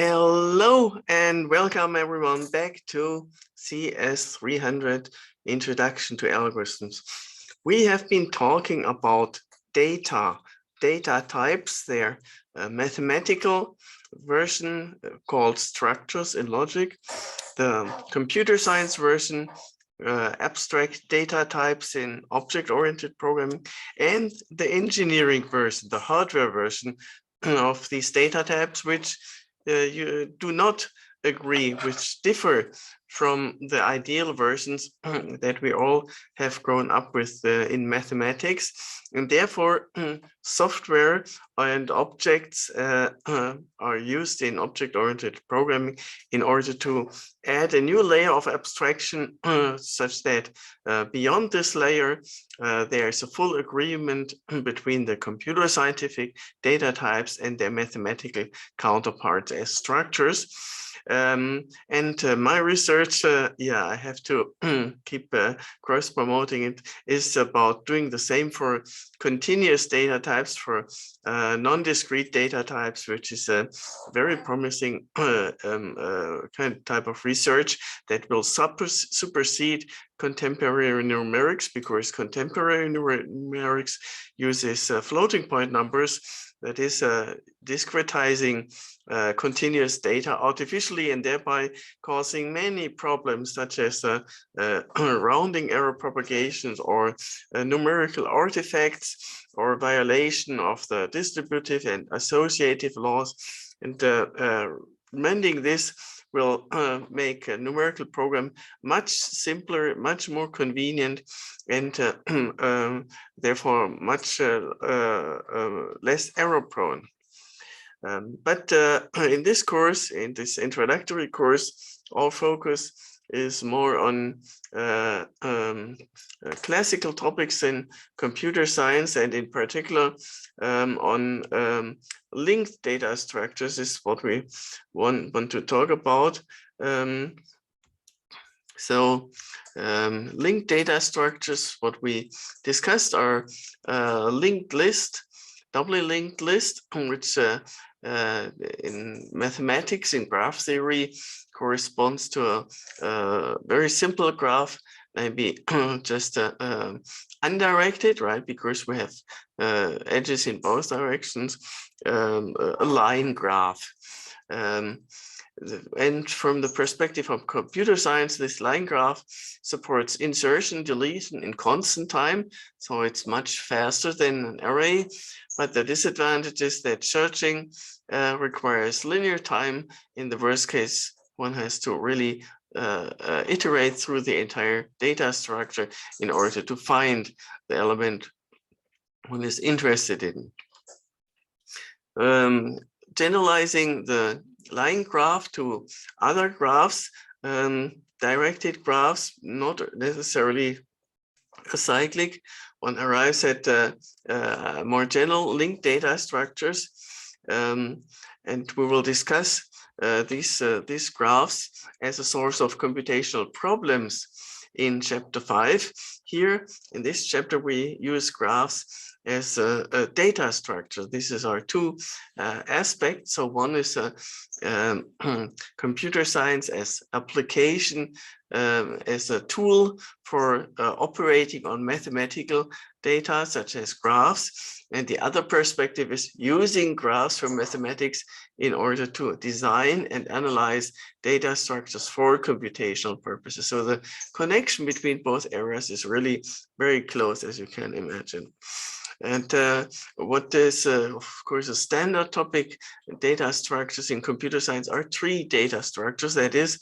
Hello and welcome everyone back to CS300 Introduction to Algorithms. We have been talking about data types, their mathematical version called structures in logic, the computer science version, abstract data types in object-oriented programming, and the engineering version, the hardware version of these data types, which you do not agree, which differ from the ideal versions that we all have grown up with in mathematics. And therefore, software and objects are used in object-oriented programming in order to add a new layer of abstraction such that beyond this layer, there is a full agreement between the computer scientific data types and their mathematical counterparts as structures. My research, I have to keep cross-promoting it, is about doing the same for continuous data types, for non-discrete data types, which is a very promising type of research that will supersede contemporary numerics, because contemporary numerics uses floating point numbers, that is discretizing continuous data artificially and thereby causing many problems such as rounding error propagations or numerical artifacts or violation of the distributive and associative laws. And mending this will make a numerical program much simpler, much more convenient, and therefore much less error prone. But in this course, in this introductory course, our focus is more on classical topics in computer science, and in particular on linked data structures is what we want to talk about. Linked data structures, what we discussed are linked list, doubly linked list, which in mathematics, in graph theory, corresponds to a very simple graph, maybe just undirected, right? Because we have edges in both directions, a line graph. And from the perspective of computer science, this line graph supports insertion, deletion in constant time. So it's much faster than an array. But the disadvantage is that searching requires linear time. In the worst case, one has to really iterate through the entire data structure in order to find the element one is interested in. Generalizing the line graph to other graphs, directed graphs, not necessarily acyclic, one arrives at more general linked data structures, and we will discuss these graphs as a source of computational problems in chapter 5. Here in this chapter, we use graphs as a data structure. This is our two aspects. So one is computer science as application, as a tool for operating on mathematical data such as graphs. And the other perspective is using graphs from mathematics in order to design and analyze data structures for computational purposes. So the connection between both areas is really very close, as you can imagine. And what is, of course, a standard topic, data structures in computer science are three data structures, that is,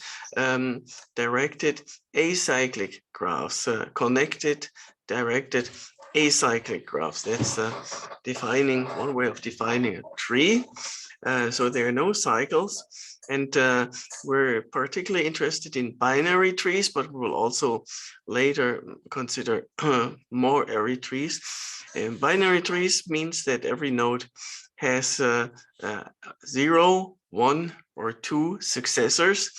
directed acyclic graphs, connected, directed acyclic graphs. That's defining one way of defining a tree. So there are no cycles. And we're particularly interested in binary trees, but we will also later consider more array trees. And binary trees means that every node has 0, 1, or 2 successors,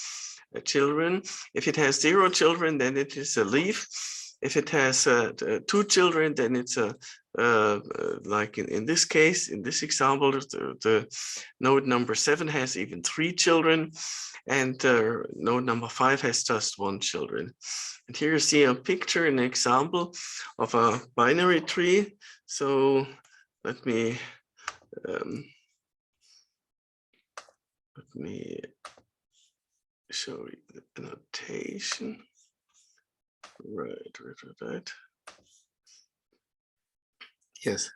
children. If it has 0 children, then it is a leaf. If it has 2 children, then it's a like in this case, in this example, the node number 7 has even 3 children, and node number 5 has just 1 children. And here you see a picture, an example of a binary tree. So let me show you the notation. Right. Yes.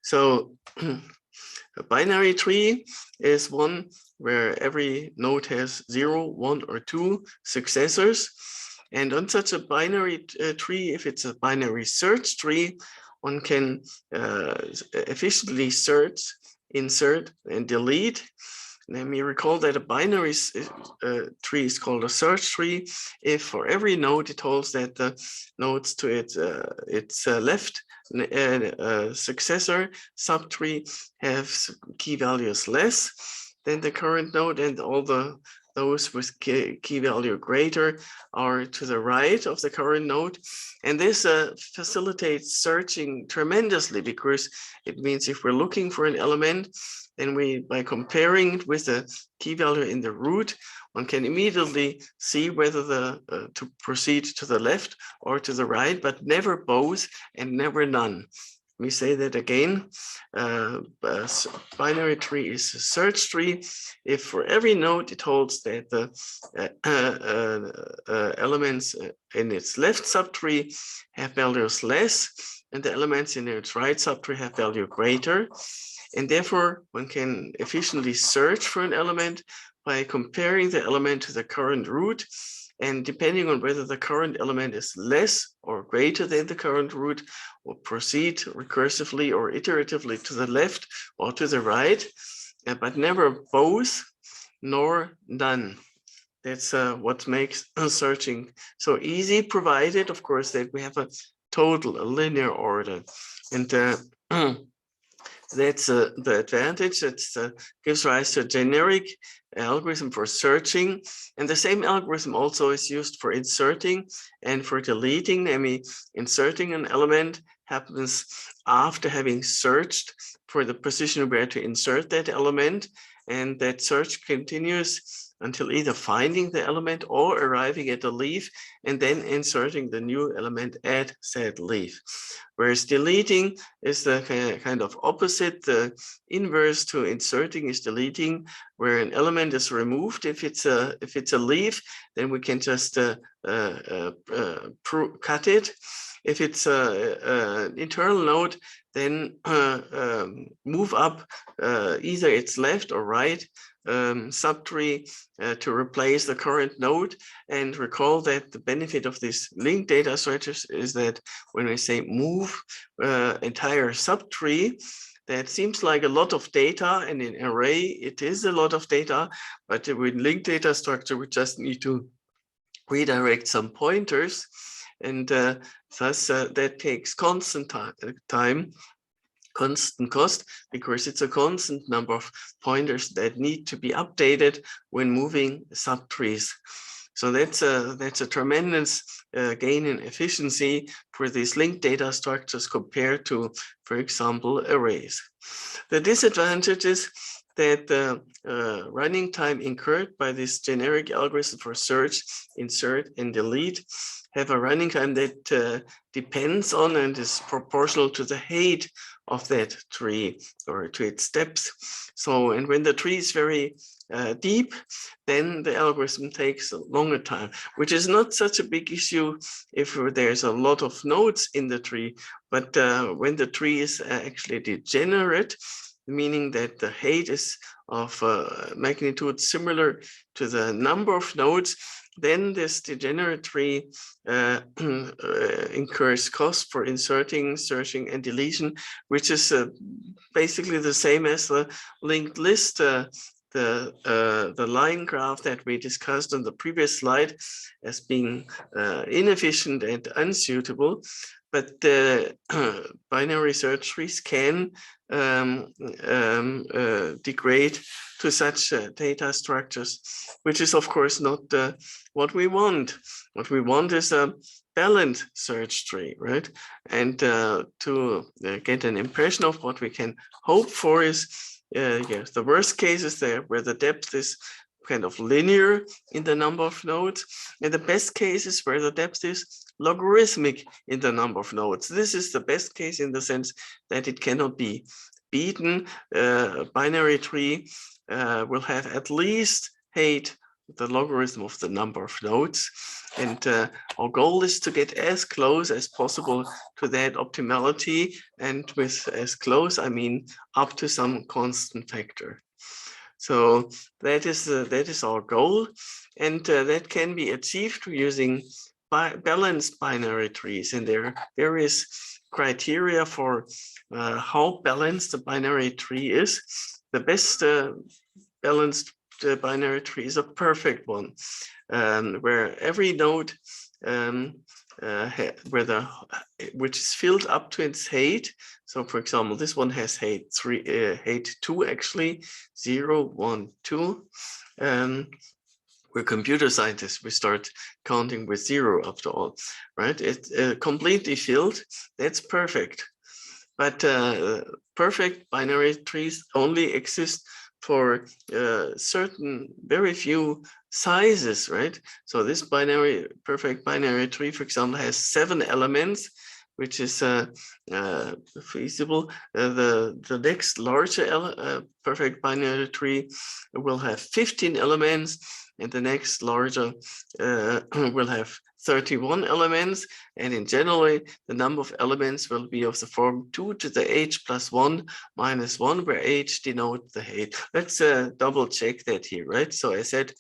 So a binary tree is one where every node has 0, 1, or 2 successors. And on such a binary tree, if it's a binary search tree, one can efficiently search, insert, and delete. Let me recall that a binary tree is called a search tree if for every node it holds that the nodes to its left successor subtree have key values less than the current node, and all those with key value greater are to the right of the current node. And this facilitates searching tremendously, because it means if we're looking for an element, then by comparing it with the key value in the root, one can immediately see whether to proceed to the left or to the right, but never both and never none. Let me say that again. Binary tree is a search tree if for every node it holds that the elements in its left subtree have values less, and the elements in its right subtree have value greater. And therefore, one can efficiently search for an element by comparing the element to the current root. And depending on whether the current element is less or greater than the current root, we'll proceed recursively or iteratively to the left or to the right, but never both nor none. That's what makes searching so easy, provided, of course, that we have a linear order. And that's the advantage. That gives rise to a generic algorithm for searching. And the same algorithm also is used for inserting and for deleting. I mean, inserting an element happens after having searched for the position where to insert that element. And that search continues until either finding the element or arriving at the leaf and then inserting the new element at said leaf. Whereas deleting is the kind of opposite. The inverse to inserting is deleting, where an element is removed. If it's a leaf, then we can just cut it. If it's an internal node, then move up either its left or right subtree to replace the current node. And recall that the benefit of this linked data structures is that when we say move entire subtree, that seems like a lot of data, and in array it is a lot of data, but with linked data structure we just need to redirect some pointers, and thus that takes constant time, constant cost, because it's a constant number of pointers that need to be updated when moving subtrees. So that's a tremendous gain in efficiency for these linked data structures compared to, for example, arrays. The disadvantage is that the running time incurred by this generic algorithm for search, insert, and delete have a running time that depends on and is proportional to the height of that tree or to its steps. So, and when the tree is very deep, then the algorithm takes a longer time, which is not such a big issue if there's a lot of nodes in the tree. But when the tree is actually degenerate, meaning that the height is of magnitude similar to the number of nodes, then this degenerate tree incurs cost for inserting, searching, and deletion, which is basically the same as the linked list. The line graph that we discussed on the previous slide as being inefficient and unsuitable, but the binary search trees can degrade to such data structures, which is of course not what we want. What we want is a balanced search tree, right? And to get an impression of what we can hope for is, yes, the worst case is there where the depth is kind of linear in the number of nodes, and the best case is where the depth is logarithmic in the number of nodes. This is the best case in the sense that it cannot be beaten. A binary tree will have at least height the logarithm of the number of nodes, and our goal is to get as close as possible to that optimality, and with as close I mean up to some constant factor. So that is our goal, and that can be achieved using balanced binary trees, and there are various criteria for how balanced the binary tree is. The best balanced binary tree is a perfect one, where every node which is filled up to its height. So for example, this one has height 2 actually, 0, 1, 2. We're computer scientists, we start counting with 0 after all, right? It's completely filled, that's perfect. But perfect binary trees only exist for certain very few sizes, right? So this perfect binary tree, for example, has 7 elements, which is feasible. The next larger perfect binary tree will have 15 elements, and the next larger will have 31 elements, and in general the number of elements will be of the form 2 to the h plus 1 minus 1, where h denotes the height. Let's double check that here, right? So I said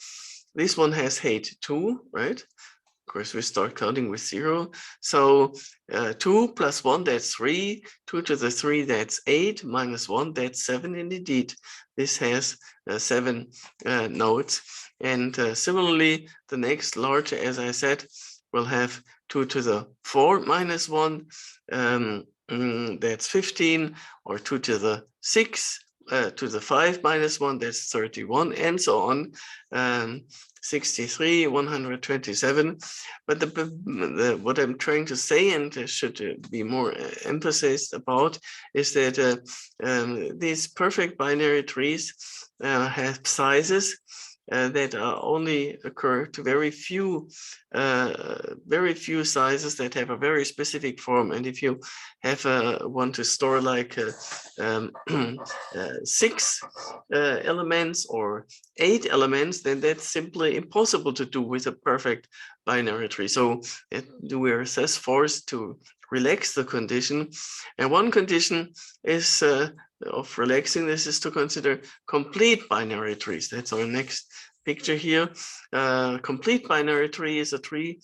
this one has height 2, right? Of course, we start counting with 0. So 2 plus 1, that's 3. 2 to the 3, that's 8. Minus 1, that's 7. And indeed, this has 7 nodes. And similarly, the next larger, as I said, will have 2 to the 4 minus 1. That's 15. Or 2 to the 6 to the 5 minus 1, that's 31, and so on. 63, 127. But what I'm trying to say, and there should be more emphasis about, is that these perfect binary trees have sizes that only occur to very few sizes that have a very specific form. And if you have want to store like 6 elements or 8 elements, then that's simply impossible to do with a perfect binary tree. So we are thus forced to relax the condition. And one condition is of relaxing this is to consider complete binary trees. That's our next picture here. Complete binary tree is a tree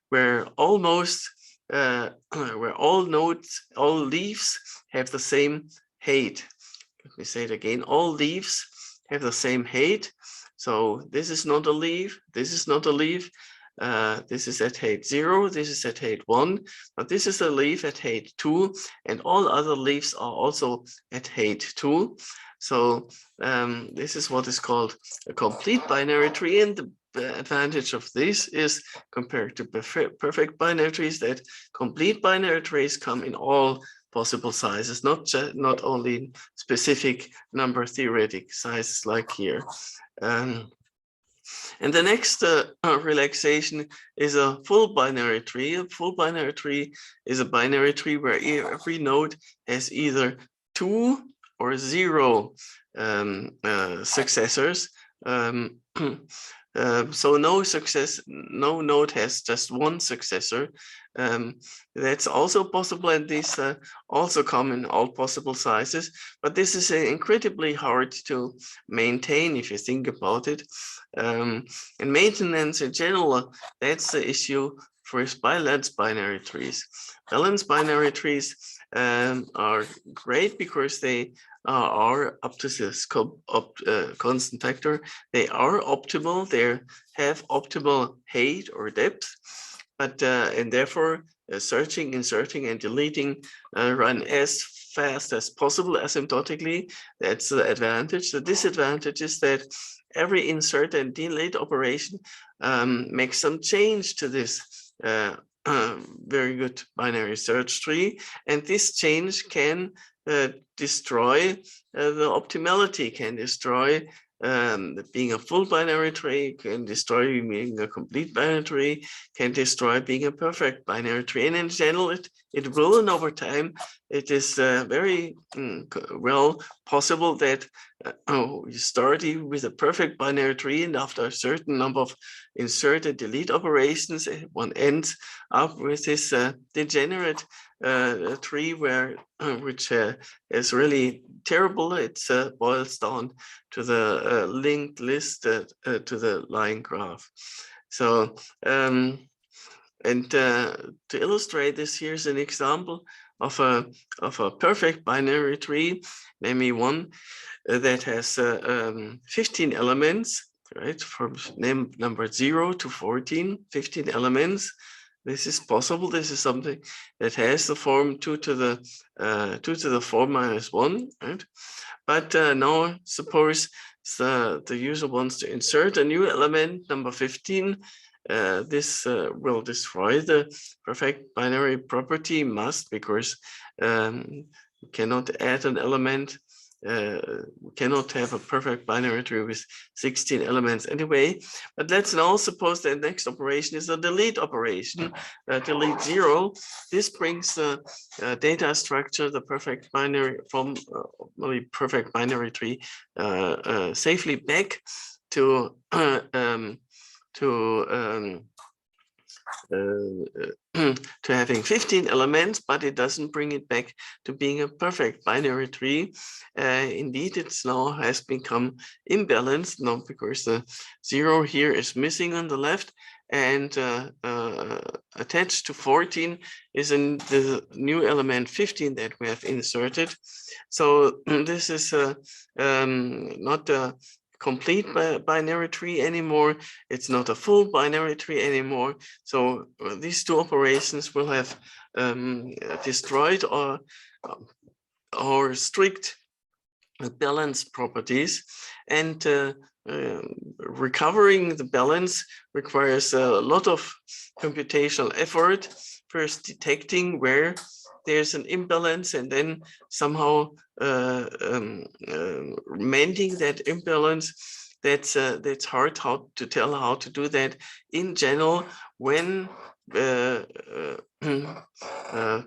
where almost where all nodes, all leaves have the same height. Let me say it again, all leaves have the same height. So this is not a leaf, this is not a leaf. This is at height 0, this is at height 1, but this is a leaf at height 2, and all other leaves are also at height 2. So this is what is called a complete binary tree, and the advantage of this is, compared to perfect binary trees, that complete binary trees come in all possible sizes, not only specific number theoretic sizes like here. And the next relaxation is a full binary tree. A full binary tree is a binary tree where every node has either 2 or 0 successors. So no node has just one successor. That's also possible, and these also come in all possible sizes, but this is incredibly hard to maintain if you think about it. And maintenance in general, that's the issue for balanced binary trees. Balanced binary trees are great because they are up to this constant factor. They are optimal, they have optimal height or depth, but and therefore searching, inserting, and deleting run as fast as possible asymptotically. That's the advantage. The disadvantage is that every insert and delete operation makes some change to this very good binary search tree, and this change can destroy the optimality, can destroy being a full binary tree, can destroy being a complete binary tree, can destroy being a perfect binary tree, and in general it will, and over time it is very well possible that you start with a perfect binary tree, and after a certain number of insert and delete operations, one ends up with this degenerate tree where which is really terrible. It boils down to the linked list to the line graph. So and to illustrate this, here's an example of a perfect binary tree, namely one that has 15 elements, right, from number 0 to 14, 15 elements. This is possible. This is something that has the form 2 to the 4 minus 1, right? But now suppose the user wants to insert a new element, number 15. This will destroy the perfect binary property must, because we cannot add an element. We cannot have a perfect binary tree with 16 elements anyway. But let's now suppose the next operation is a delete operation, delete 0. This brings the data structure, the perfect binary from the perfect binary tree safely back to to having 15 elements, but it doesn't bring it back to being a perfect binary tree. Indeed, it's now has become imbalanced now, because the 0 here is missing on the left, and attached to 14 is in the new element 15 that we have inserted. So this is not a complete binary tree anymore. It's not a full binary tree anymore. So these two operations will have destroyed or strict balance properties, and recovering the balance requires a lot of computational effort. First detecting where there's an imbalance, and then somehow mending that imbalance. That's hard to tell how to do that in general when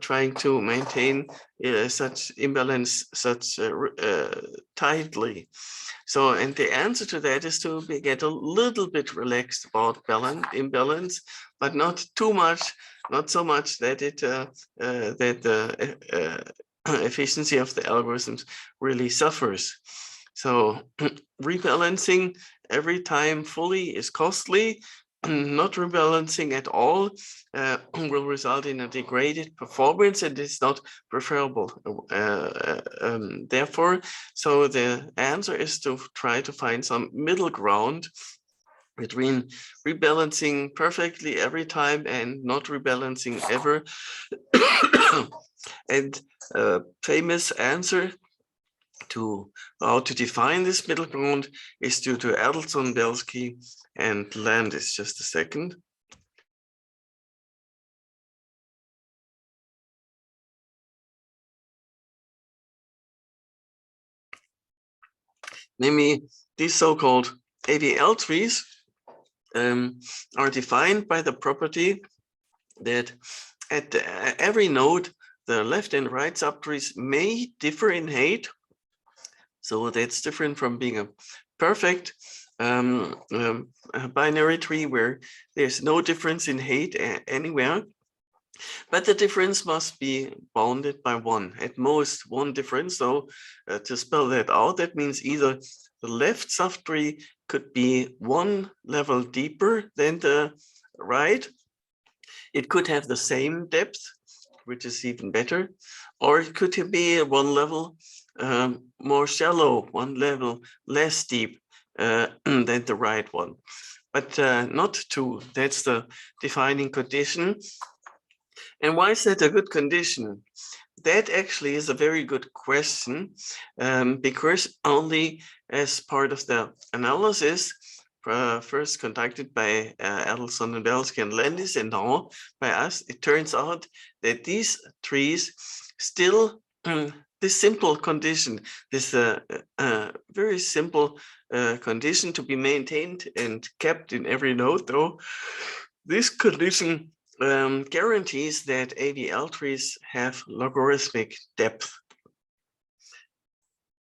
trying to maintain such imbalance tightly. So, and the answer to that is to get a little bit relaxed about imbalance, but not too much, not so much that efficiency of the algorithms really suffers. So rebalancing every time fully is costly. Not rebalancing at all will result in a degraded performance, and it's not preferable. Therefore, so the answer is to try to find some middle ground between rebalancing perfectly every time and not rebalancing ever. And a famous answer to how to define this middle ground is due to Adelson, Belsky, and Landis. Just a second. Namely, these so-called AVL trees are defined by the property that at every node, the left and right subtrees may differ in height. So that's different from being a perfect binary tree where there's no difference in height anywhere. But the difference must be bounded by 1, at most 1 difference. So to spell that out, that means either the left subtree could be 1 level deeper than the right. It could have the same depth, which is even better, or it could be 1 level more shallow, 1 level less deep than the right one, but not 2. That's the defining condition. And why is that a good condition? That actually is a very good question, because only as part of the analysis first conducted by Adelson and Belsky and Landis, and now by us, it turns out that these trees still, this simple condition, this very simple condition to be maintained and kept in every node, though, this condition guarantees that AVL trees have logarithmic depth.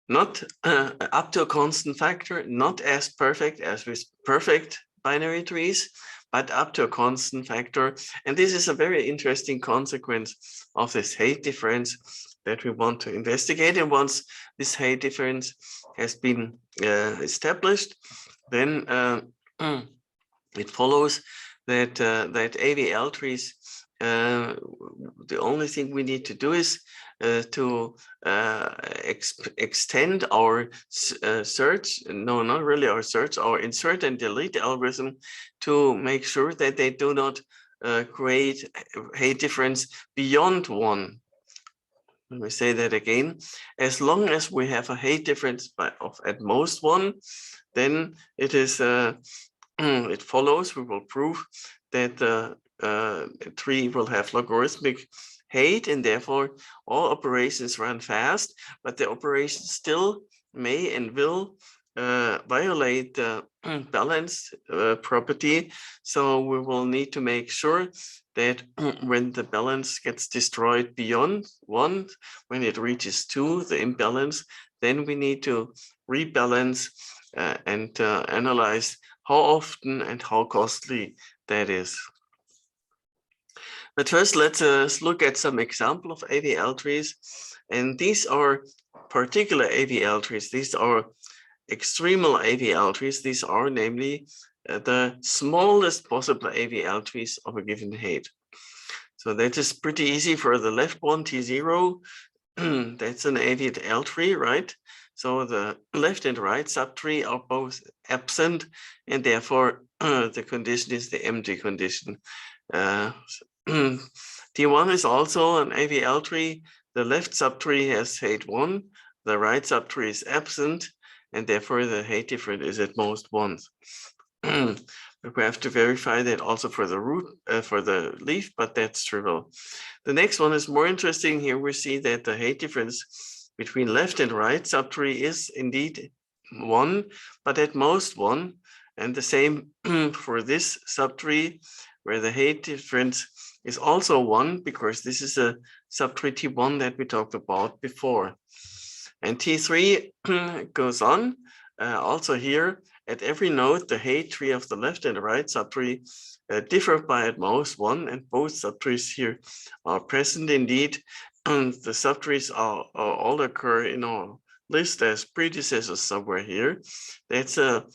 Not up to a constant factor, not as perfect as with perfect binary trees, but up to a constant factor. And this is a very interesting consequence of this height difference that we want to investigate. And once this height difference has been established, then it follows that that AVL trees, the only thing we need to do is to extend our search, no, not really our search, our insert and delete algorithm to make sure that they do not create height difference beyond 1. Let me say that again. As long as we have a height difference of at most 1, then it is it follows, we will prove that the tree will have logarithmic height, and therefore all operations run fast, but the operations still may and will violate the balance property. So we will need to make sure that when the balance gets destroyed beyond 1, when it reaches 2, the imbalance, then we need to rebalance and analyze how often and how costly that is. But first, let's look at some example of AVL trees. And these are particular AVL trees. These are extremal AVL trees. These are namely the smallest possible AVL trees of a given height. So that is pretty easy for the left one, T0. That's an AVL tree, right? So the left and right subtree are both absent, and therefore the condition is the empty condition. T1 is also an AVL tree. The left subtree has height 1, the right subtree is absent, and therefore the height difference is at most 1. But we have to verify that also for the root, for the leaf, but that's trivial. The next one is more interesting. Here we see that the height difference between left and right subtree is indeed 1, but at most 1. And the same for this subtree, where the height difference is also 1, because this is a subtree T1 that we talked about before. And T3 goes on. Also here, at every node, the height tree of the left and the right subtree differ by at most 1, and both subtrees here are present indeed. And the subtrees all occur in our list as predecessors somewhere here. That's a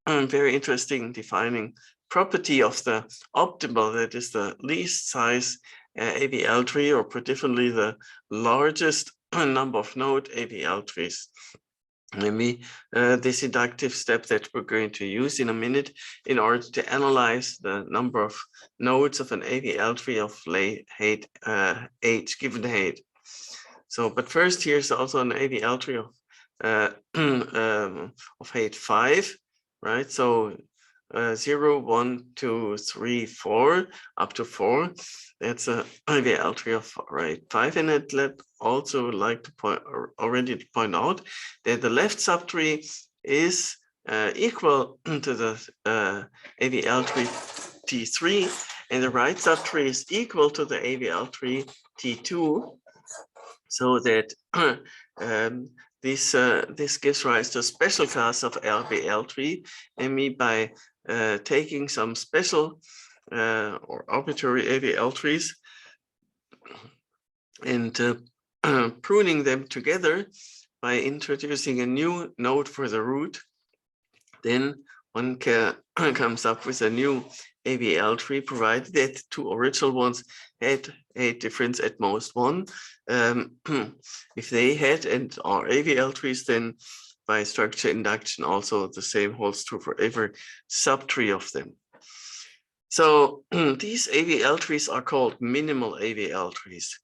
very interesting defining property of the optimal, that is the least size AVL tree, or put differently, the largest number of node AVL trees. Maybe this inductive step that we're going to use in a minute in order to analyze the number of nodes of an AVL tree of height h given height. So, but first, here's also an AVL tree of height 5, right? So 0, 1, 2, 3, 4, up to 4. That's a AVL tree of height 5, and I'd also like to point out that the left subtree is equal to the AVL tree T3, and the right subtree is equal to the AVL tree T2, so that this gives rise to a special class of AVL tree, namely by taking some special or arbitrary AVL trees and pruning them together by introducing a new node for the root. Then one comes up with a new AVL tree, provided that two original ones had a difference at most 1. If they had and are AVL trees, then by structure induction also the same holds true for every subtree of them. So these AVL trees are called minimal AVL trees.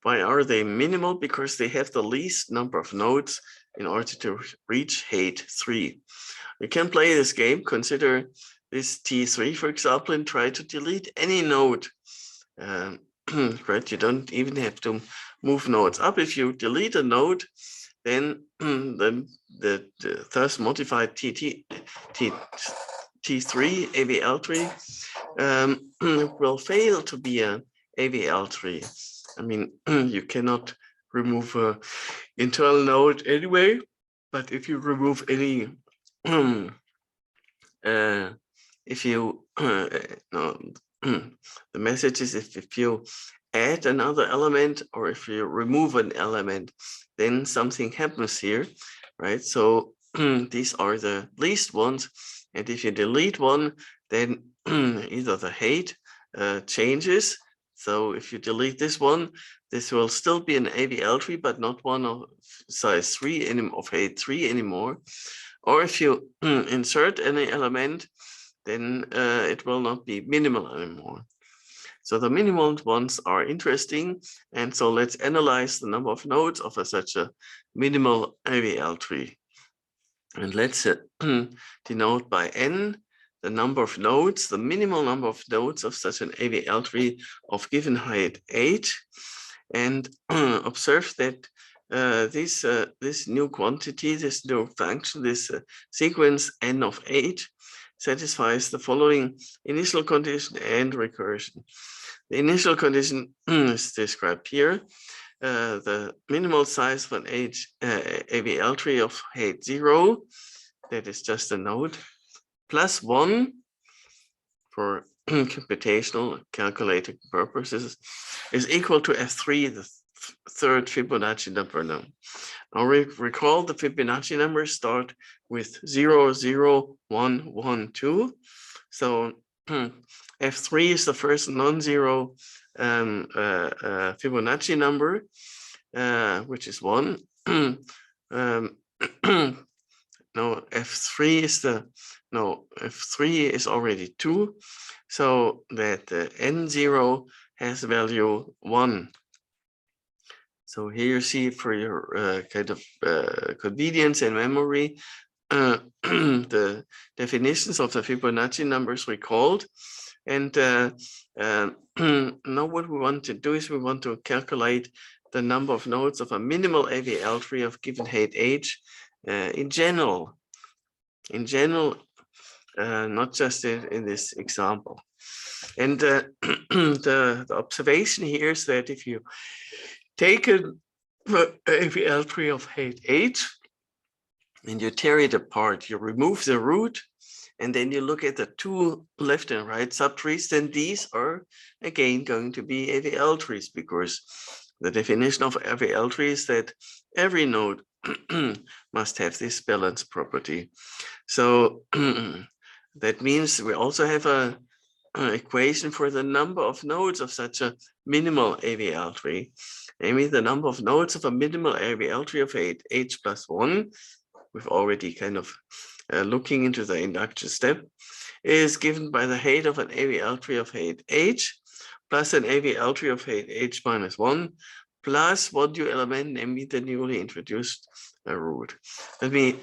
Why are they minimal? Because they have the least number of nodes in order to reach height 3. we can play this game, consider this T3, for example, and try to delete any node. Right, you don't even have to move nodes up. If you delete a node, then the thus modified T3 AVL tree will fail to be an AVL tree. I mean, you cannot remove an internal node anyway, but if you remove any, if you, no, the message is if you add another element or if you remove an element, then something happens here, right? So these are the least ones. And if you delete one, then either the height changes. So if you delete this one, this will still be an AVL tree, but not one of size 3 of height 3 anymore. Or if you insert any element, then it will not be minimal anymore. So the minimal ones are interesting. And so let's analyze the number of nodes of such a minimal AVL tree. And let's denote by n the number of nodes, the minimal number of nodes of such an AVL tree of given height h. And observe that this new quantity, this new function, this sequence n of h satisfies the following initial condition and recursion. The initial condition is described here. The minimal size of an AVL tree of height 0, that is just a node, plus 1 for computational calculating purposes, is equal to F3, the third Fibonacci number. Now recall the Fibonacci numbers start with 0, 0, 1, 1, 2. So F3 is the first non-zero Fibonacci number, which is 1. No, F3 is F3 is already 2, so that N0 has value 1. So here you see, for your kind of convenience and memory, the definitions of the Fibonacci numbers recalled. And now what we want to do is we want to calculate the number of nodes of a minimal AVL tree of given height h in general, not just in this example. And the observation here is that if you take an AVL tree of height h and you tear it apart, you remove the root, and then you look at the two left and right subtrees, then these are again going to be AVL trees, because the definition of AVL tree is that every node must have this balance property. So that means we also have an equation for the number of nodes of such a minimal AVL tree. Namely, the number of nodes of a minimal AVL tree of height h plus 1, we've already kind of looking into the induction step, is given by the height of an AVL tree of height h plus an AVL tree of height h minus 1 plus one new element, namely the newly introduced root. Let me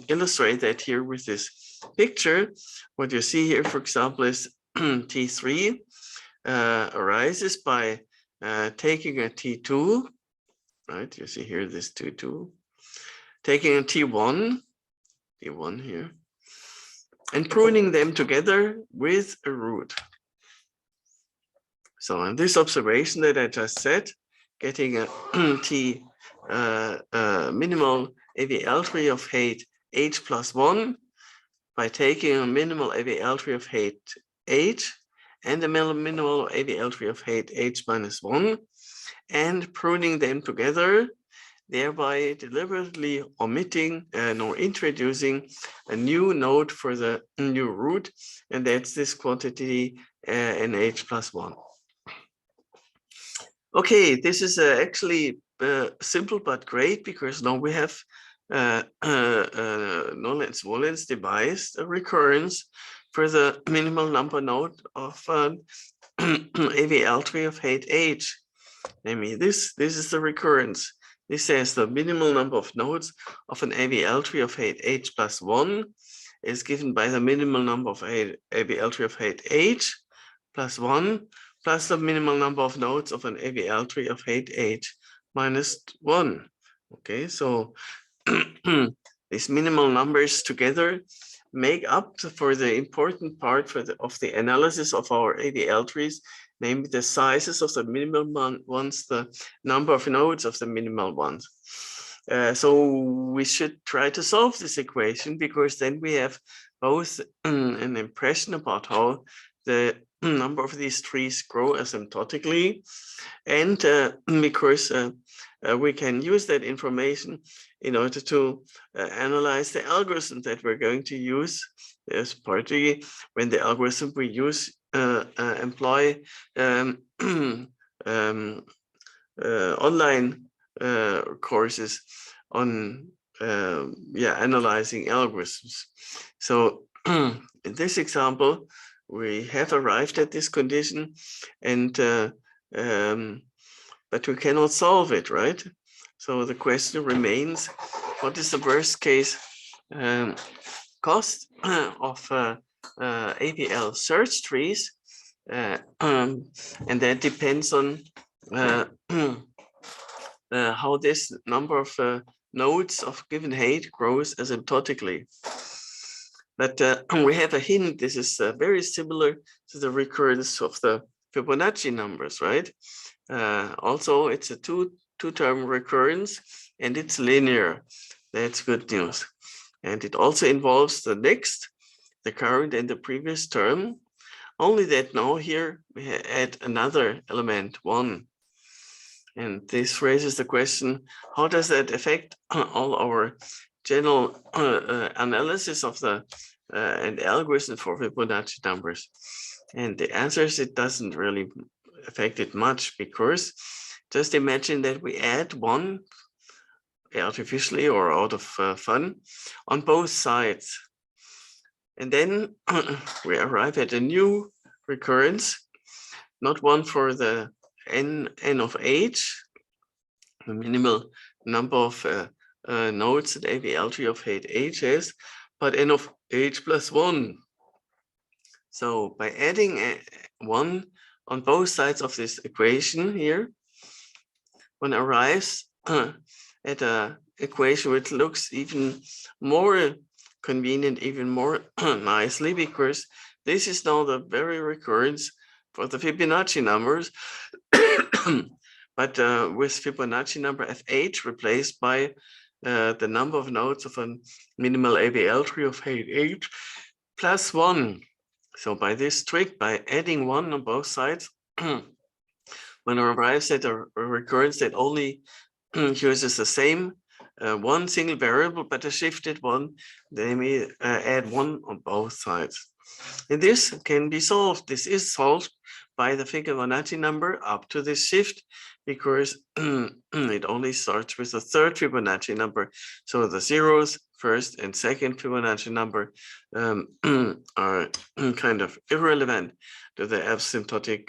illustrate that here with this picture. What you see here, for example, is T3 arises by taking a T2, right? You see here this T2, taking a T1 here, and pruning them together with a root. So in this observation that I just said, getting a minimal AVL tree of height h plus 1 by taking a minimal AVL tree of height h and a minimal AVL tree of height h minus 1 and pruning them together, thereby deliberately omitting or introducing a new node for the new root, and that's this quantity nh plus 1. Okay, this is actually simple but great, because now we have Nolens-Volens devised a recurrence for the minimal number node of AVL tree of height h. Namely, this is the recurrence. This says the minimal number of nodes of an AVL tree of height h plus 1 is given by the minimal number of AVL tree of height h plus 1 plus the minimal number of nodes of an AVL tree of height h minus 1. Okay, so these minimal numbers together make up for the important part of the analysis of our AVL trees, namely the sizes of the minimal ones, the number of nodes of the minimal ones. So we should try to solve this equation, because then we have both an impression about how the number of these trees grow asymptotically, and because we can use that information in order to analyze the algorithm that we're going to use, as partly when the algorithm we use employ online courses on analyzing algorithms. So in this example, we have arrived at this condition, and but we cannot solve it, right? So the question remains, what is the worst case cost of AVL search trees? And that depends on how this number of nodes of given height grows asymptotically. But we have a hint. This is very similar to the recurrence of the Fibonacci numbers, right? Also, it's a two-term recurrence, and it's linear. That's good news. And it also involves the next, the current, and the previous term. Only that now here we add another element, 1. And this raises the question, how does that affect all our general analysis of the and algorithm for Fibonacci numbers? And the answer is it doesn't really affect it much, because just imagine that we add 1 artificially or out of fun on both sides. And then we arrive at a new recurrence, not one for the n of h, the minimal number of nodes that AVL tree of height h has, but n of h plus 1. So by adding 1 on both sides of this equation here, one arrives at an equation which looks even more convenient, even more nicely, because this is now the very recurrence for the Fibonacci numbers, but with Fibonacci number fh replaced by the number of nodes of a minimal AVL tree of height h plus 1. So by this trick, by adding 1 on both sides, one arrives at a recurrence that only uses the same one single variable, but a shifted one. They may add 1 on both sides. And this can be solved. This is solved by the Fibonacci number up to this shift, because it only starts with the third Fibonacci number. So the zeros, first and second Fibonacci number are kind of irrelevant to the asymptotic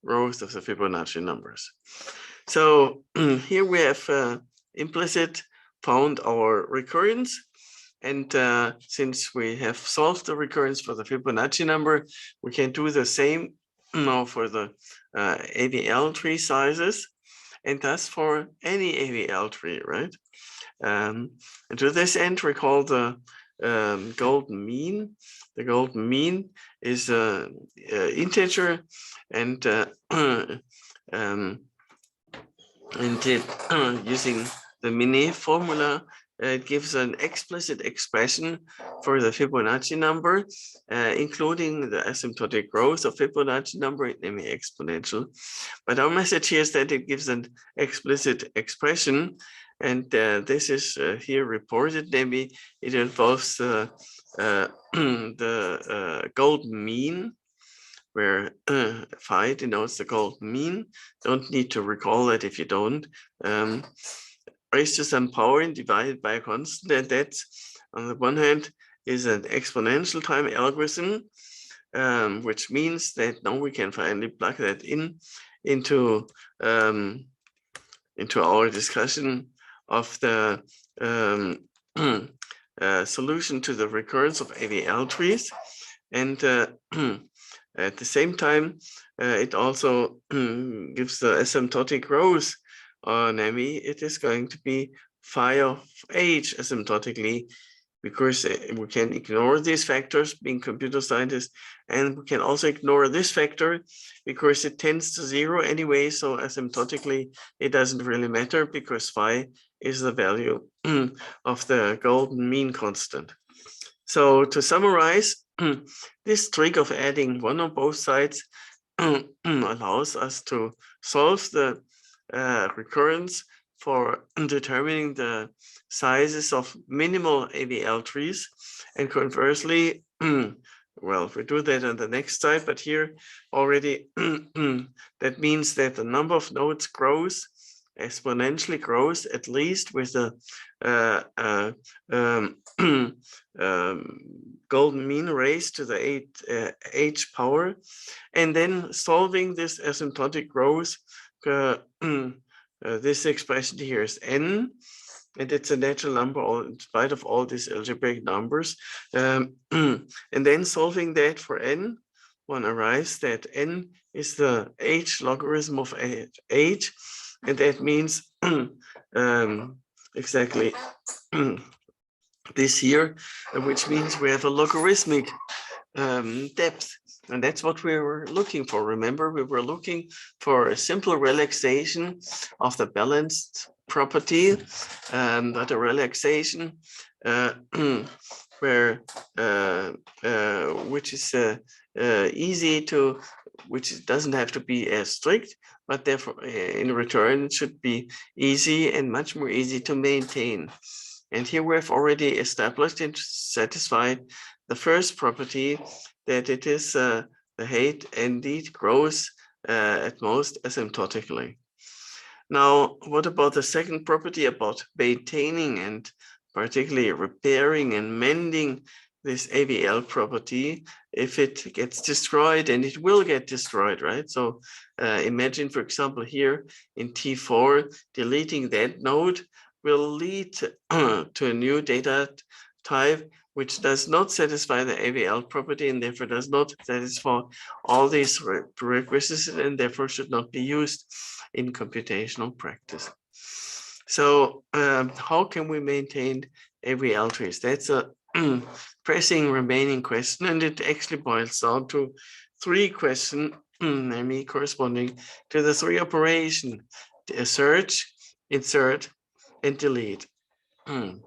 growth of the Fibonacci numbers. So here we have implicit found our recurrence. And since we have solved the recurrence for the Fibonacci number, we can do the same now for the AVL tree sizes, and thus for any AVL tree, right? And to this end, recall the golden mean. The golden mean is an integer, and using the Minet formula, it gives an explicit expression for the Fibonacci number, including the asymptotic growth of Fibonacci number, namely exponential. But our message here is that it gives an explicit expression, and this is here reported, namely it involves the golden mean, where phi denotes the golden mean. Don't need to recall that if you don't. Raised to some power and divided by a constant, and that, on the one hand, is an exponential time algorithm, which means that now we can finally plug that into our discussion of the solution to the recurrence of AVL trees. And at the same time, it also gives the asymptotic growth. Namely, it is going to be phi of h asymptotically, because we can ignore these factors being computer scientists, and we can also ignore this factor because it tends to 0 anyway. So asymptotically, it doesn't really matter because phi is the value of the golden mean constant. So to summarize, this trick of adding 1 on both sides allows us to solve the recurrence for determining the sizes of minimal AVL trees. And conversely, well, we do that on the next slide, but here already that means that the number of nodes grows, exponentially grows, at least with the golden mean raised to the h power. And then solving this asymptotic growth, this expression here is n, and it's a natural number in spite of all these algebraic numbers. And then solving that for n, one arrives that n is the h logarithm of h, and that means exactly this here, which means we have a logarithmic depth. And that's what we were looking for. Remember, we were looking for a simple relaxation of the balanced property, but a relaxation where which is easy to, which doesn't have to be as strict, but therefore in return it should be easy and much more easy to maintain. And here we have already established and satisfied the first property, that it is the height indeed grows at most asymptotically. Now, what about the second property about maintaining and particularly repairing and mending this AVL property if it gets destroyed, and it will get destroyed, right? So imagine, for example, here in T4, deleting that node will lead to a new data type which does not satisfy the AVL property and therefore does not satisfy all these prerequisites and therefore should not be used in computational practice. So how can we maintain AVL trees? That's a pressing remaining question, and it actually boils down to 3 questions, namely corresponding to the 3 operations: search, insert, and delete. And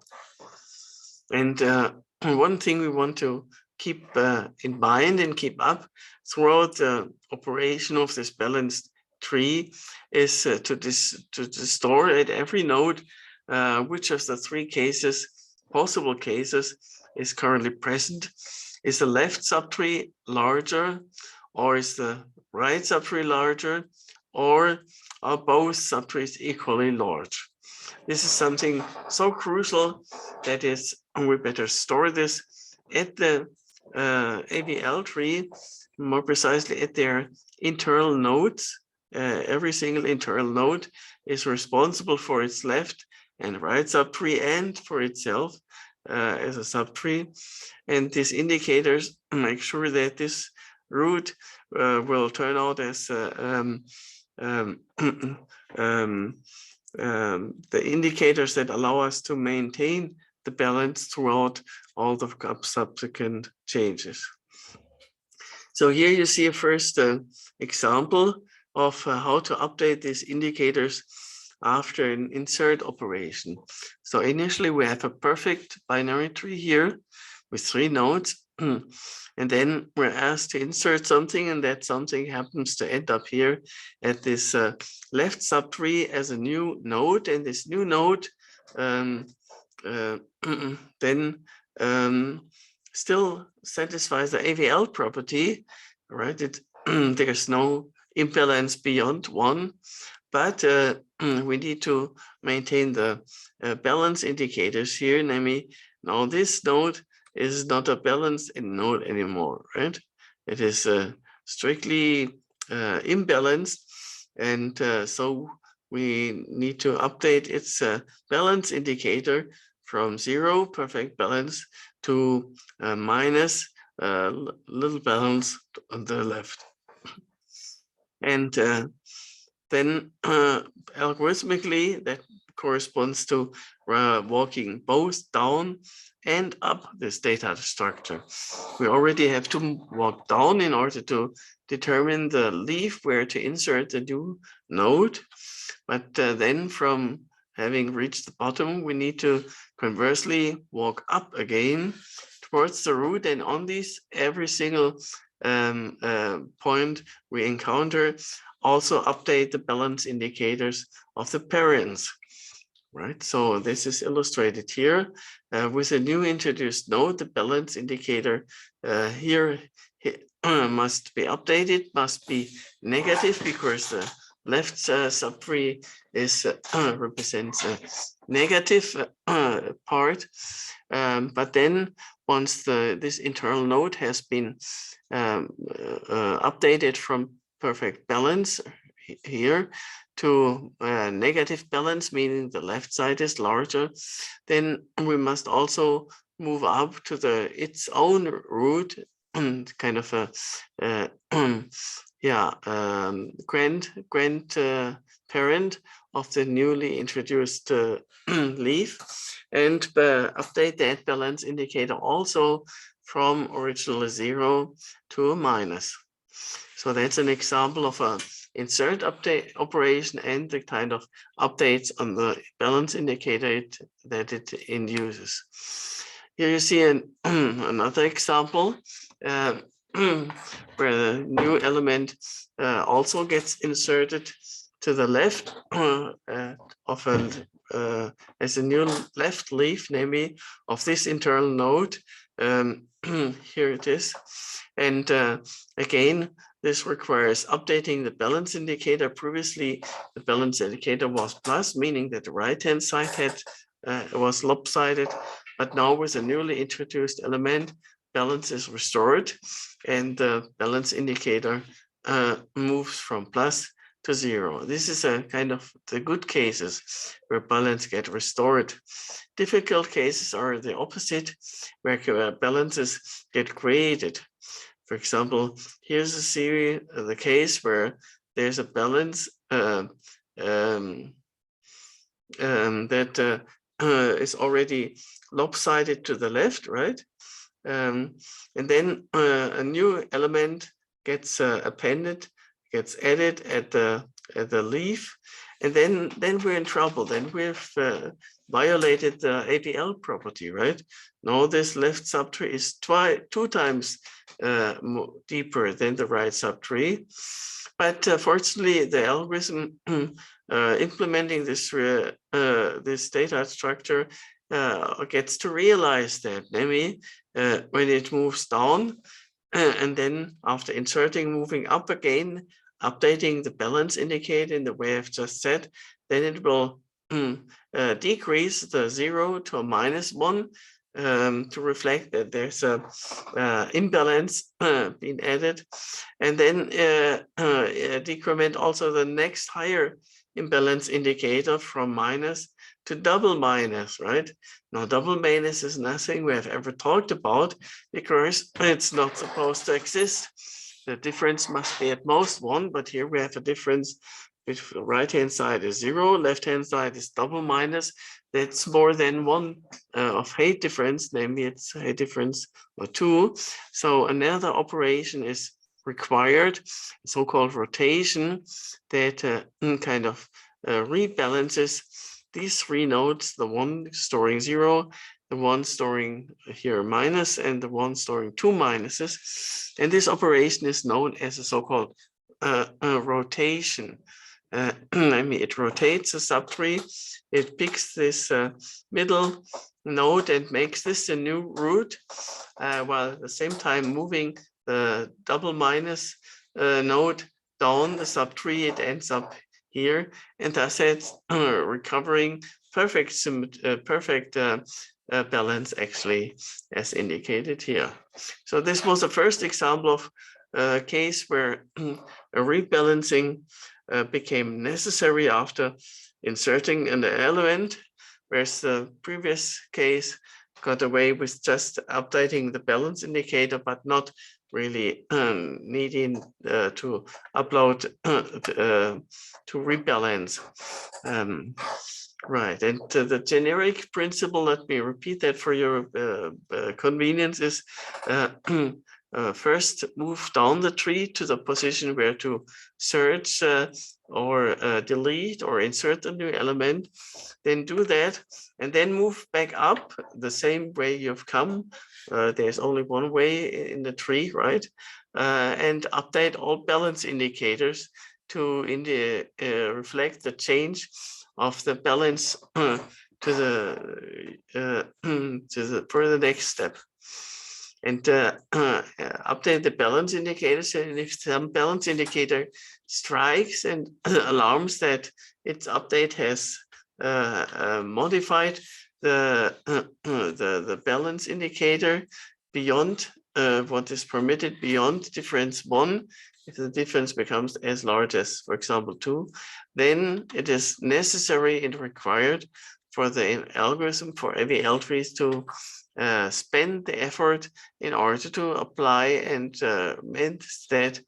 one thing we want to keep in mind and keep up throughout the operation of this balanced tree is to store at every node which of the 3 cases, possible cases, is currently present. Is the left subtree larger, or is the right subtree larger, or are both subtrees equally large? This is something so crucial that is, we better store this at the AVL tree, more precisely at their internal nodes. Every single internal node is responsible for its left and right subtree and for itself as a subtree. And these indicators make sure that this root will turn out as the indicators that allow us to maintain the balance throughout all the subsequent changes. So here you see a first example of how to update these indicators after an insert operation. So initially we have a perfect binary tree here with 3 nodes. And then we're asked to insert something, and that something happens to end up here at this left subtree as a new node. And this new node then still satisfies the AVL property, right? There's no imbalance beyond 1, but we need to maintain the balance indicators here. Namely, now this node is not a balanced node anymore, right? It is strictly imbalanced, and so we need to update its balance indicator from 0 perfect balance to minus little balance on the left. And then algorithmically that corresponds to walking both down and up this data structure. We already have to walk down in order to determine the leaf where to insert the new node. But then from having reached the bottom, we need to conversely walk up again towards the root, and on this every single point we encounter also update the balance indicators of the parents. Right, so this is illustrated here with a new introduced node. The balance indicator here must be updated, must be negative, because the left subtree is represents a negative part. But then once this internal node has been updated from perfect balance here to negative balance, meaning the left side is larger, then we must also move up to its own root, kind of a grandparent of the newly introduced leaf, and update that balance indicator also from originally 0 to a minus. So that's an example of a insert update operation and the kind of updates on the balance indicator that it induces. Here you see another example where the new element also gets inserted to the left as a new left leaf, namely of this internal node. Here it is. And again, this requires updating the balance indicator. Previously, the balance indicator was plus, meaning that the right-hand side was lopsided. But now with a newly introduced element, balance is restored, and the balance indicator moves from plus to 0. This is a kind of the good cases where balance get restored. Difficult cases are the opposite, where balances get created. For example, here's the case where there's a balance that is already lopsided to the left, right? And then a new element gets appended, gets added at the leaf, and then we're in trouble. Then we've violated the AVL property, right? Now this left subtree is 2 times deeper than the right subtree. But fortunately, the algorithm implementing this data structure gets to realize that, namely when it moves down and then after inserting, moving up again, updating the balance indicator in the way I've just said, then it will decrease the 0 to a -1 to reflect that there's a imbalance being added, and then decrement also the next higher imbalance indicator from minus to double minus, right? Now, double minus is nothing we have ever talked about because it's not supposed to exist. The difference must be at most 1, but here we have a difference. If the right-hand side is 0, left-hand side is double minus. That's more than 1 of height difference, namely it's height difference or 2. So another operation is required, so-called rotation, that kind of rebalances these 3 nodes, the one storing 0, the one storing here minus, and the one storing 2 minuses. And this operation is known as a so-called rotation. I mean, it rotates a subtree, it picks this middle node and makes this a new root, while at the same time moving the double minus node down the subtree. It ends up here, and thus it's recovering perfect balance, actually, as indicated here. So this was the first example of a case where a rebalancing became necessary after inserting an element whereas the previous case got away with just updating the balance indicator, but not really needing to upload to rebalance. Right, and the generic principle, let me repeat that for your convenience, is first move down the tree to the position where to search or delete or insert a new element, then do that, and then move back up the same way you've come. There's only one way in the tree, right? And update all balance indicators to reflect the change of the balance to the for the next step, and update the balance indicators. And if some balance indicator strikes and alarms that its update has modified the balance indicator beyond what is permitted beyond difference 1, if the difference becomes as large as, for example, 2, then it is necessary and required for the algorithm for AVL trees to spend the effort in order to apply and meant that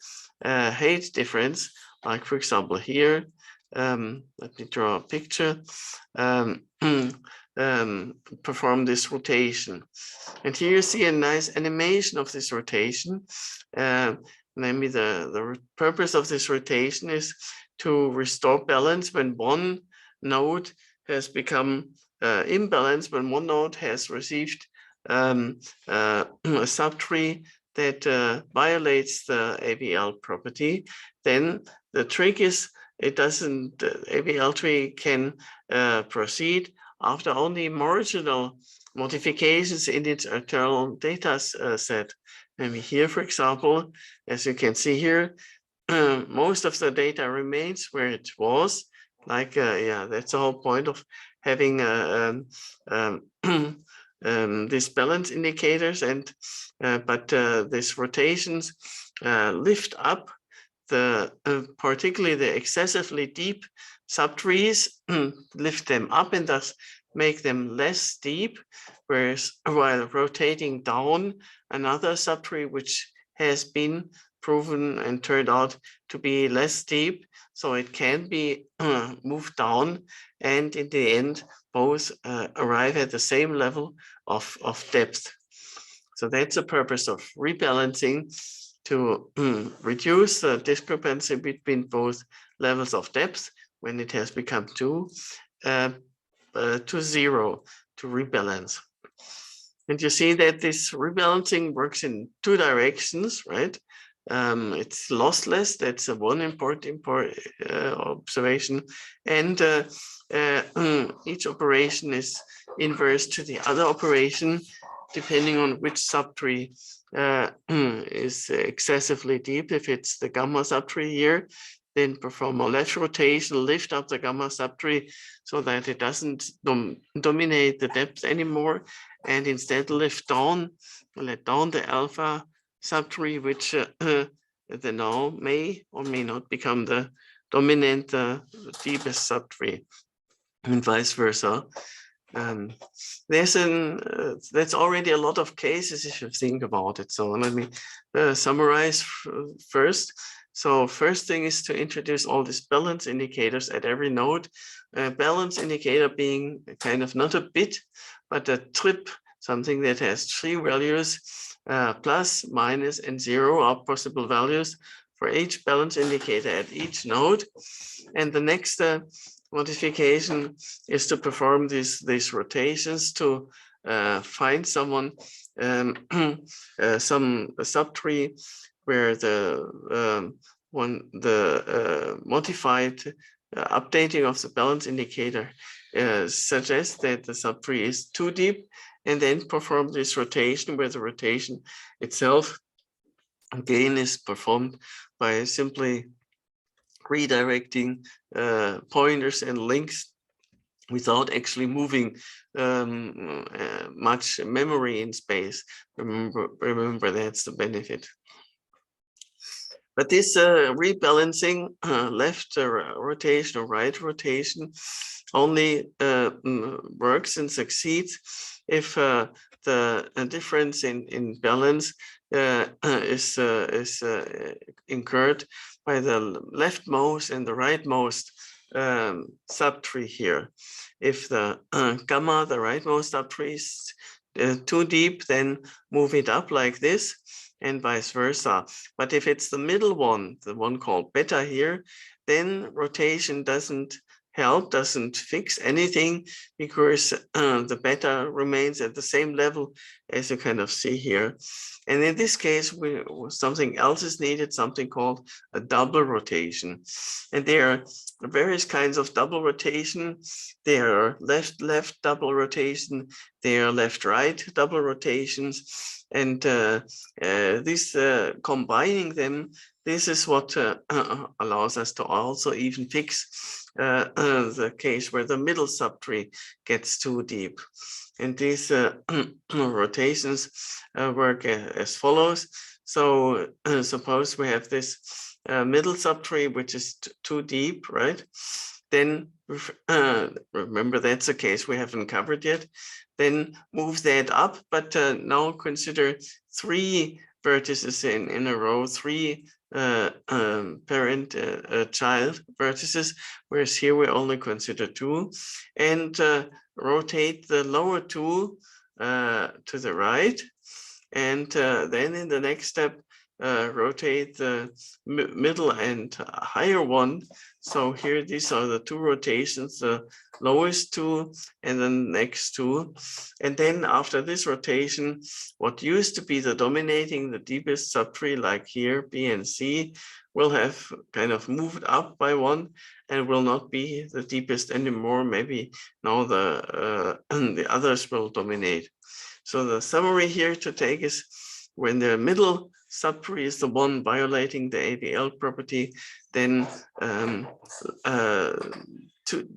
height difference, like for example here. Let me draw a picture. Perform this rotation, and here you see a nice animation of this rotation. Namely, the purpose of this rotation is to restore balance when one node has become imbalanced, when one node has received a subtree that violates the AVL property. Then the trick is AVL tree can proceed after only marginal modifications in its internal data set. And here, for example, as you can see here, most of the data remains where it was. Like, yeah, that's the whole point of having these balance indicators, and but these rotations lift up the particularly the excessively deep subtrees, lift them up and thus make them less deep, whereas while rotating down another subtree which has been proven and turned out to be less deep, so it can be moved down, and in the end both arrive at the same level of depth. So that's the purpose of rebalancing, to reduce the discrepancy between both levels of depth when it has become 2 to 0, to rebalance. And you see that this rebalancing works in 2 directions, right? It's lossless. That's one important observation. And each operation is inverse to the other operation, depending on which subtree is excessively deep. If it's the gamma subtree here, then perform a left rotation, lift up the gamma subtree so that it doesn't dominate the depth anymore, and instead lift down, let down the alpha subtree, which then now may or may not become the dominant deepest subtree, and vice versa. That's already a lot of cases if you think about it. So let me summarize first. So first thing is to introduce all these balance indicators at every node. Balance indicator being kind of not a bit, but a trip, something that has 3 values, plus, minus, and 0 are possible values for each balance indicator at each node. And the next modification is to perform these rotations to find some subtree where the modified updating of the balance indicator suggests that the subtree is too deep, and then perform this rotation where the rotation itself again is performed by simply redirecting pointers and links without actually moving much memory in space. Remember, that's the benefit. But this rebalancing left rotation or right rotation only works and succeeds if the difference in balance is incurred by the leftmost and the rightmost subtree here. If the gamma, the rightmost subtree, is too deep, then move it up like this, and vice versa. But if it's the middle one, the one called beta here, then rotation doesn't help, doesn't fix anything, because the beta remains at the same level as you kind of see here. And in this case, something else is needed, something called a double rotation. And there are various kinds of double rotation. There are left-left double rotation, there are left-right double rotations, and this combining them, this is what allows us to also even fix the case where the middle subtree gets too deep. And these rotations work as follows. So suppose we have this middle subtree, which is too deep, right? Then remember, that's a case we haven't covered yet. Then move that up, but now consider 3 vertices in a row, 3 parent-child vertices, whereas here we only consider 2, and rotate the lower 2 to the right, and then in the next step rotate the middle and higher one. So here these are the 2 rotations, the lowest 2 and the next 2. And then after this rotation, what used to be the dominating, the deepest subtree, like here B and C, will have kind of moved up by 1 and will not be the deepest anymore. Maybe now the others will dominate. So the summary here to take is, when the middle subtree is the one violating the AVL property, then 2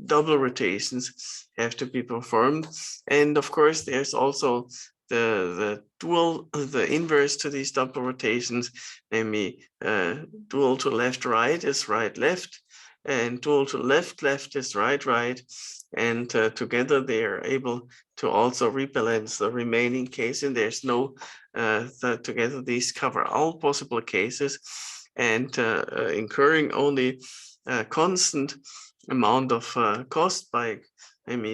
double rotations have to be performed. And of course, there's also the dual, the inverse to these double rotations, namely dual to left-right is right-left, and dual to left-left is right-right. And together they are able to also rebalance the remaining case, and there's no together these cover all possible cases, and incurring only a constant amount of cost by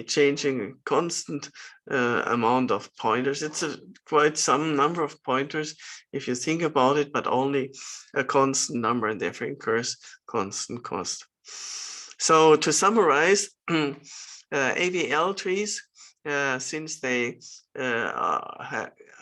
changing a constant amount of pointers. It's quite some number of pointers if you think about it, but only a constant number, and therefore incurs constant cost. So to summarize, AVL trees, since they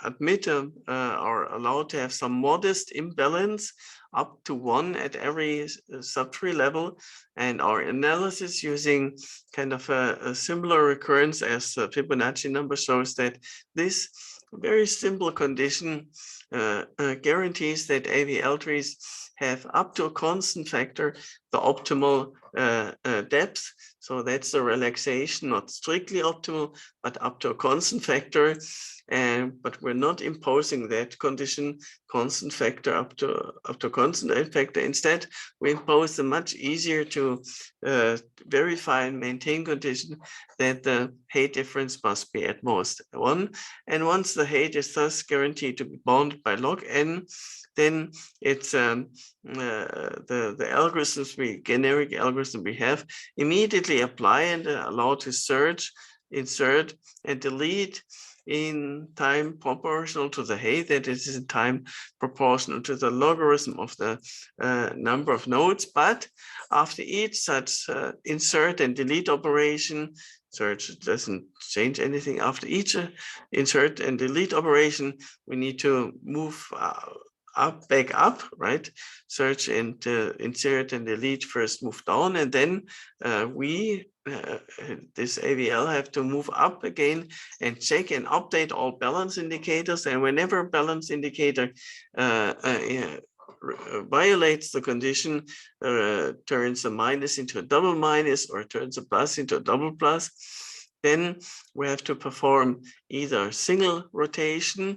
admit or are allowed to have some modest imbalance up to 1 at every subtree level, and our analysis using kind of a similar recurrence as the Fibonacci number shows that this very simple condition guarantees that AVL trees have up to a constant factor the optimal depth. So that's the relaxation, not strictly optimal, but up to a constant factor. But we're not imposing that condition, constant factor up to constant factor. Instead, we impose a much easier to verify and maintain condition that the height difference must be at most 1. And once the height is thus guaranteed to be bounded by log n, then it's the algorithms generic algorithm we have immediately apply and allow to search, insert, and delete in time proportional to the height, that is in time proportional to the logarithm of the number of nodes. But after each such insert and delete operation, search doesn't change anything. After each insert and delete operation, we need to move back up, right? Search and insert and delete first move down, and then this AVL have to move up again and check and update all balance indicators. And whenever a balance indicator violates the condition, turns a minus into a double minus or turns a plus into a double plus, then we have to perform either single rotation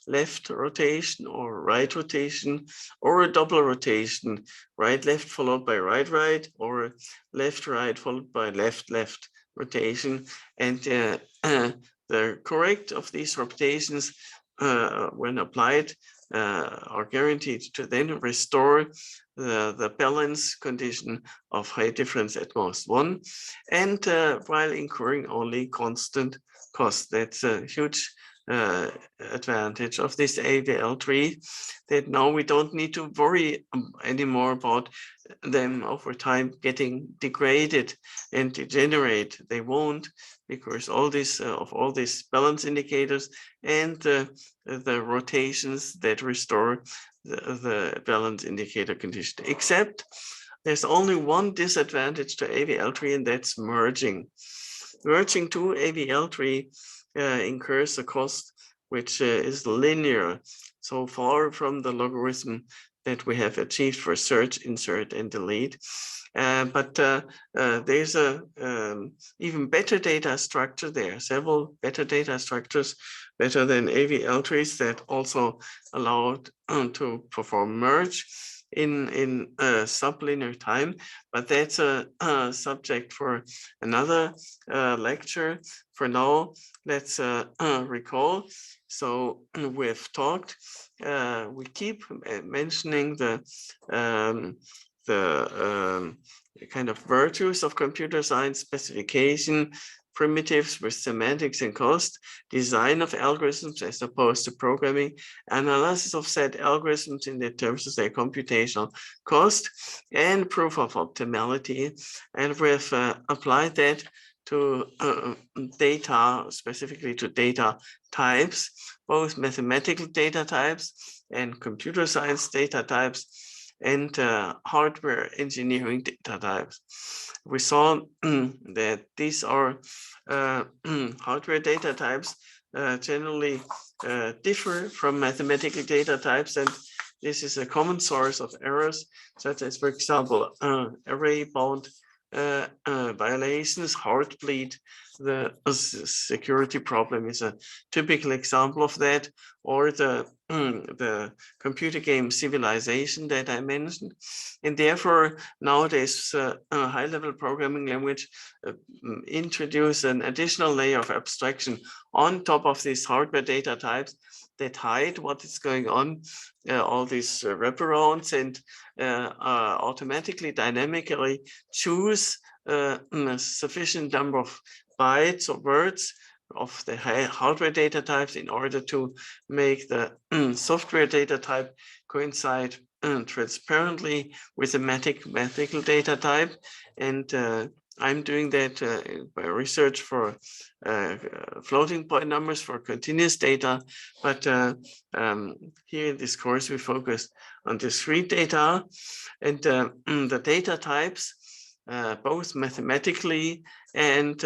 left rotation or right rotation, or a double rotation, right left followed by right right, or left right followed by left left rotation. And the correct of these rotations when applied are guaranteed to then restore the balance condition of height difference at most 1, and while incurring only constant cost. That's a huge advantage of this AVL tree, that now we don't need to worry anymore about them over time getting degraded and degenerate. They won't, because all this of all these balance indicators and the rotations that restore the balance indicator condition. Except there's only one disadvantage to AVL tree, and that's merging. Merging to AVL tree incurs a cost which is linear, so far from the logarithm that we have achieved for search, insert, and delete. But there's a even better data structure there, several better data structures, better than AVL trees, that also allow to perform merge in sublinear time. But that's a subject for another lecture. For now, let's recall. So we've talked, we keep mentioning the kind of virtues of computer science: specification, primitives with semantics and cost, design of algorithms as opposed to programming, analysis of said algorithms in the terms of their computational cost, and proof of optimality. And we've applied that to data, specifically to data types, both mathematical data types and computer science data types, and hardware engineering data types. We saw that these are hardware data types generally differ from mathematical data types, and this is a common source of errors, such as, for example, array-bound violations, heartbleed. The security problem is a typical example of that, or the computer game Civilization that I mentioned. And therefore, nowadays, a high-level programming language introduce an additional layer of abstraction on top of these hardware data types that hide what is going on, all these wraparounds, and automatically, dynamically choose a sufficient number of bytes or words of the hardware data types in order to make the software data type coincide transparently with the mathematical data type. And I'm doing that by research for floating point numbers for continuous data. But here in this course, we focused on discrete data, and the data types, both mathematically and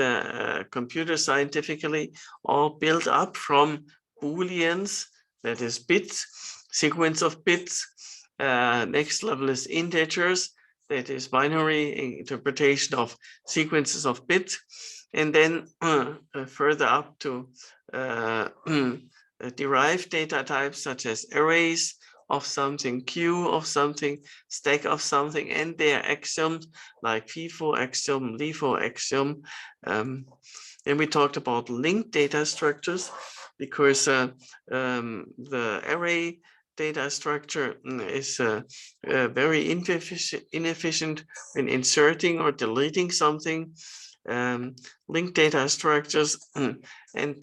computer scientifically, all built up from Booleans, that is bits, sequence of bits. Next level is integers, that is binary interpretation of sequences of bits. And then further up to derived data types such as arrays of something, queue of something, stack of something, and their axioms like FIFO axiom, LIFO axiom. Then we talked about linked data structures, because the array data structure is very inefficient when inserting or deleting something. Linked data structures and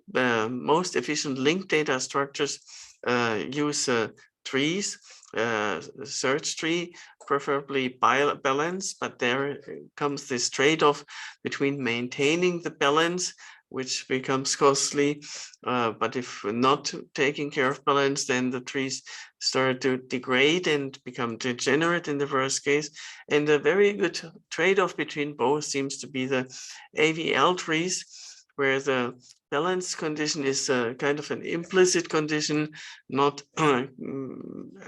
the most efficient linked data structures use trees, search tree, preferably balance, but there comes this trade-off between maintaining the balance, which becomes costly, but if not taking care of balance, then the trees start to degrade and become degenerate in the worst case. And a very good trade-off between both seems to be the AVL trees, where the balanced condition is kind of an implicit condition, not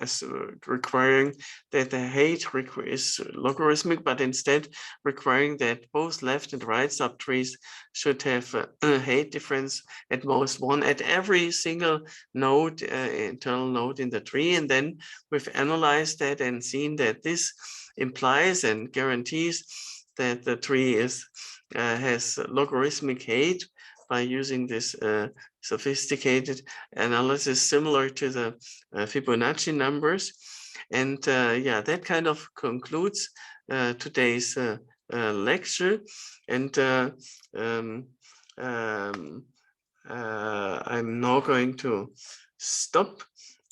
as requiring that the height is logarithmic, but instead requiring that both left and right subtrees should have a height difference at most one at every single node, internal node in the tree. And then we've analyzed that and seen that this implies and guarantees that the tree has logarithmic height by using this sophisticated analysis similar to the Fibonacci numbers. And yeah, that kind of concludes today's lecture. And I'm now going to stop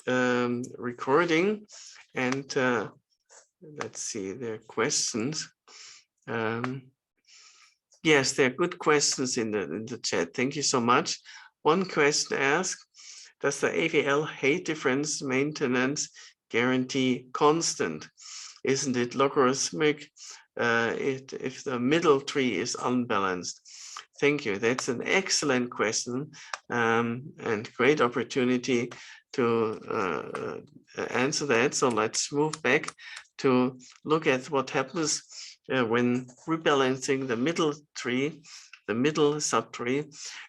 recording, and let's see, there are questions. Yes, there are good questions in the chat. Thank you so much. One question asked, does the AVL height difference maintenance guarantee constant? Isn't it logarithmic if the middle tree is unbalanced? Thank you. That's an excellent question and great opportunity to answer that. So let's move back to look at what happens when rebalancing the middle tree, the middle subtree.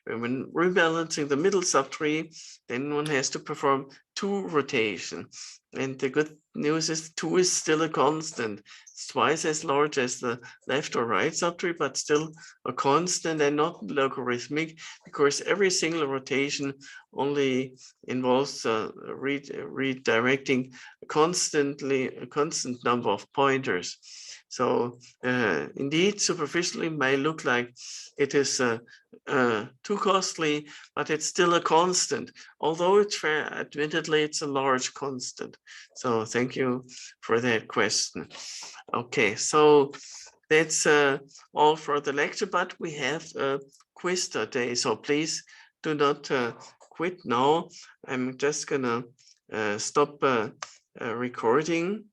When rebalancing the middle subtree, then one has to perform 2 rotations. And the good news is 2 is still a constant. It's twice as large as the left or right subtree, but still a constant and not logarithmic, because every single rotation only involves redirecting a constant number of pointers. So indeed, superficially may look like it is too costly, but it's still a constant. Although it's fair, admittedly, it's a large constant. So thank you for that question. Okay, so that's all for the lecture, but we have a quiz today. So please do not quit now. I'm just gonna stop recording.